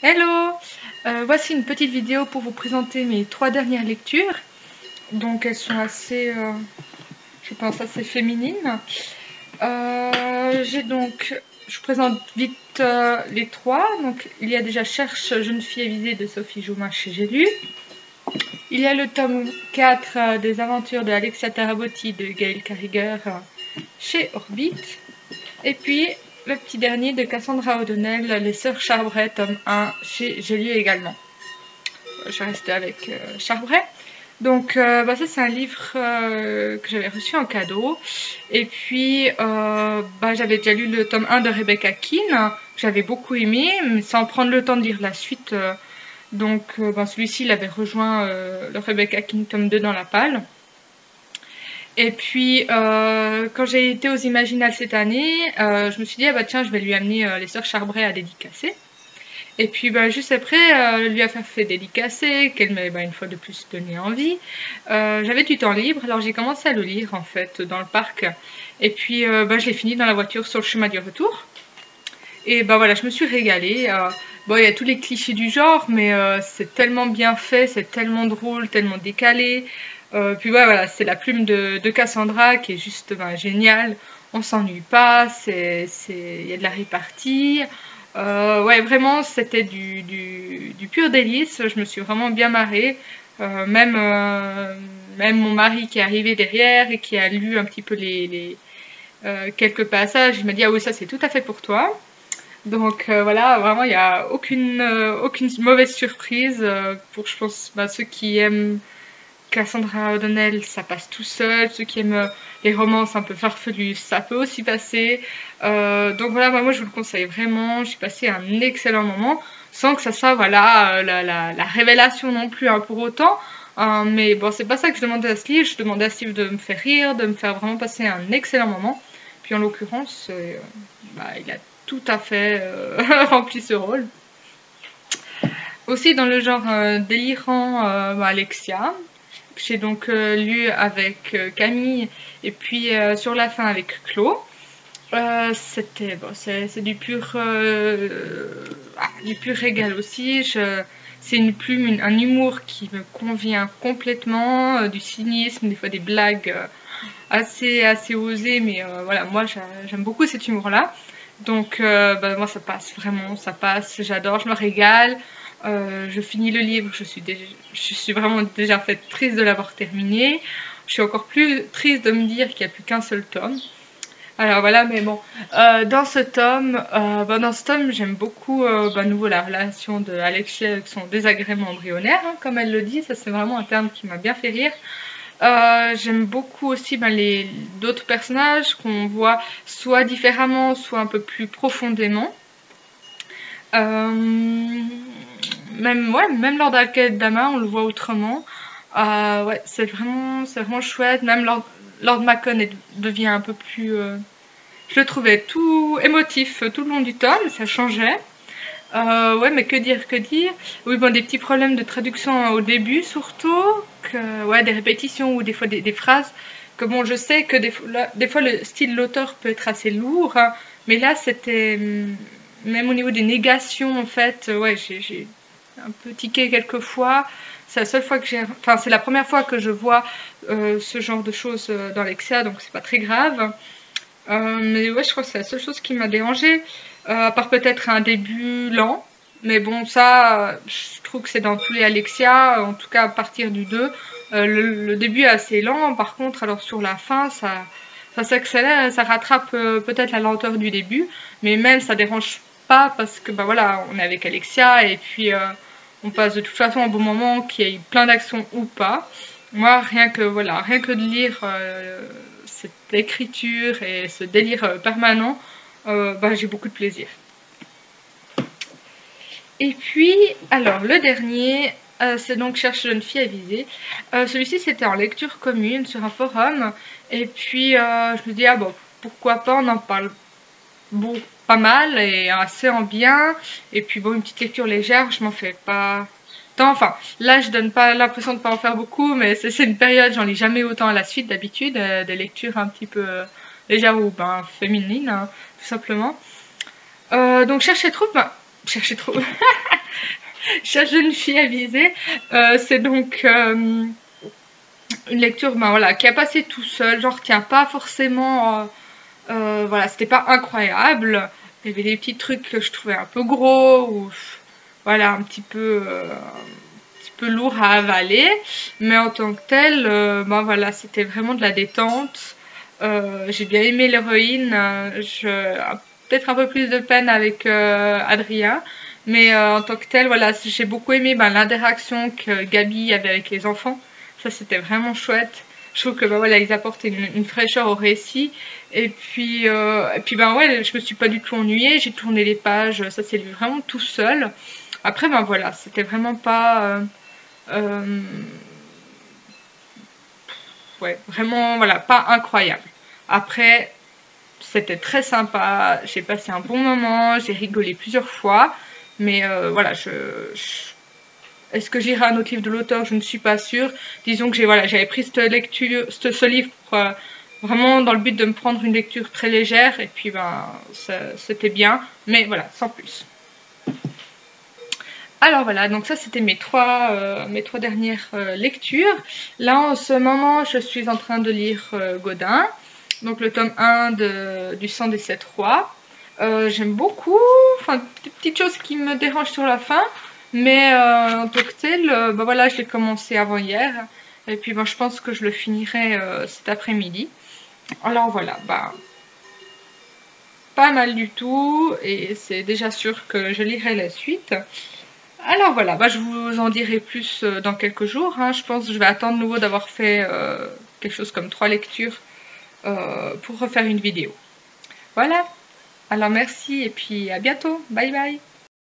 Hello! Voici une petite vidéo pour vous présenter mes 3 dernières lectures. Donc elles sont assez, je pense, assez féminines. Je vous présente vite les 3. Donc il y a déjà Cherche jeune fille avisée de Sophie Joumin chez J'ai lu. Il y a le tome 4 des aventures de Alexia Tarabotti de Gaël Carriger chez Orbit. Et puis le petit dernier de Cassandra O'Donnell, Les Sœurs Charbret, tome 1, chez J'ai lu également. Je vais rester avec Charbret. Donc ça c'est un livre que j'avais reçu en cadeau. Et puis j'avais déjà lu le tome 1 de Rebecca Keane, que j'avais beaucoup aimé, mais sans prendre le temps de lire la suite. Celui-ci il avait rejoint le Rebecca Keane tome 2 dans la palle. Et puis, quand j'ai été aux Imaginales cette année, je me suis dit, tiens, je vais lui amener les Sœurs Charbret à dédicacer. Et puis, juste après, lui avoir fait dédicacer, qu'elle m'avait une fois de plus donné envie, j'avais du temps libre, alors j'ai commencé à le lire, en fait, dans le parc. Et puis, je l'ai fini dans la voiture sur le chemin du retour. Et voilà, je me suis régalée. Il y a tous les clichés du genre, mais c'est tellement bien fait, c'est tellement drôle, tellement décalé. Voilà, c'est la plume de Cassandra qui est juste géniale. On s'ennuie pas, il y a de la répartie. Vraiment, c'était du pur délice. Je me suis vraiment bien marrée. Même mon mari qui est arrivé derrière et qui a lu un petit peu quelques passages, il m'a dit « Ah oui, ça c'est tout à fait pour toi ». Donc voilà, vraiment, il n'y a aucune mauvaise surprise pour, je pense, ceux qui aiment Cassandra O'Donnell, ça passe tout seul. Ceux qui aiment les romances un peu farfelues, ça peut aussi passer. Donc voilà, moi je vous le conseille vraiment. J'ai passé un excellent moment, sans que ça soit la révélation non plus pour autant. Mais bon, c'est pas ça que je demandais à ce livre. Je demandais à ce livre de me faire rire, de me faire vraiment passer un excellent moment. Puis en l'occurrence, il a tout à fait rempli ce rôle. Aussi dans le genre délirant, Alexia, que j'ai donc lu avec Camille et puis sur la fin avec Claude. C'est du pur régal aussi. C'est une plume, un humour qui me convient complètement, du cynisme, des fois des blagues assez osées, mais voilà, moi j'aime beaucoup cet humour là. Donc moi ça passe vraiment, ça passe, j'adore, je me régale. Je finis le livre, je suis vraiment déjà faite triste de l'avoir terminé. Je suis encore plus triste de me dire qu'il n'y a plus qu'un seul tome. Alors voilà, mais bon, dans ce tome, j'aime beaucoup nouveau la relation de Alexia avec son désagrément embryonnaire, comme elle le dit. Ça c'est vraiment un terme qui m'a bien fait rire. J'aime beaucoup aussi d'autres personnages qu'on voit soit différemment, soit un peu plus profondément. Même lors d'Alcaide Dama, on le voit autrement. C'est vraiment chouette. Même Lord Macon devient un peu plus... je le trouvais tout émotif tout le long du tome, ça changeait. Mais que dire. Oui, des petits problèmes de traduction au début surtout. Des répétitions ou des fois des phrases. Que bon, je sais que des fois le style de l'auteur peut être assez lourd. Mais là, c'était... Même au niveau des négations, en fait, j'ai un peu tiqué quelques fois. C'est la seule fois que c'est la première fois que je vois ce genre de choses dans Alexia, donc c'est pas très grave. Mais je crois que c'est la seule chose qui m'a dérangée, à part peut-être un début lent. Mais bon, ça, je trouve que c'est dans tous les Alexia, en tout cas à partir du 2. Le début est assez lent, par contre, alors sur la fin, ça s'accélère, ça rattrape peut-être la lenteur du début, mais même ça dérange pas parce que on est avec Alexia et puis on passe de toute façon un bon moment, qu'il y ait plein d'actions ou pas. Moi, rien que de lire cette écriture et ce délire permanent, j'ai beaucoup de plaisir. Et puis, alors, le dernier, c'est donc Cherche jeune fille avisée. Celui-ci, c'était en lecture commune sur un forum. Et puis, je me dis, pourquoi pas, on en parle pas mal et assez en bien. Et puis, une petite lecture légère, je m'en fais pas tant. Enfin, là, je donne pas l'impression de pas en faire beaucoup, mais c'est une période, j'en lis jamais autant à la suite d'habitude. Des lectures un petit peu légères ou féminines, tout simplement. Donc, chercher trouve. Chère jeune fille avisée, c'est donc une lecture ben, voilà, qui a passé tout seul, j'en retiens pas forcément, voilà, c'était pas incroyable, il y avait des petits trucs que je trouvais un peu gros, ou voilà, un petit peu lourd à avaler, mais en tant que tel, ben voilà, c'était vraiment de la détente. J'ai bien aimé l'héroïne, peut-être un peu plus de peine avec Adrien, mais en tant que tel, voilà, j'ai beaucoup aimé ben, l'interaction que Gabi avait avec les enfants. Ça, c'était vraiment chouette. Je trouve que ben, voilà, ils apportent une fraîcheur au récit. Et puis ben ouais, je me suis pas du tout ennuyée. J'ai tourné les pages, ça s'est lu vraiment tout seul. Après, ben voilà, c'était vraiment pas ouais, vraiment, voilà, pas incroyable. Après, c'était très sympa, j'ai passé un bon moment, j'ai rigolé plusieurs fois, mais voilà, est-ce que j'irai un autre livre de l'auteur? Je ne suis pas sûre. Disons que j'avais pris cette lecture, ce livre pour, vraiment dans le but de me prendre une lecture très légère, et puis ben, c'était bien, mais voilà, sans plus. Alors voilà, donc ça c'était mes trois dernières lectures. Là en ce moment je suis en train de lire Godin, donc le tome 1 du Sang des 7 rois. J'aime beaucoup, enfin des petites choses qui me dérangent sur la fin, mais en tant que tel, bah voilà, je l'ai commencé avant hier, et puis ben, je pense que je le finirai cet après-midi. Alors voilà, bah pas mal du tout, et c'est déjà sûr que je lirai la suite. Alors voilà, bah, je vous en dirai plus dans quelques jours. Hein. Je pense que je vais attendre de nouveau d'avoir fait quelque chose comme 3 lectures pour refaire une vidéo. Voilà, alors merci et puis à bientôt. Bye bye.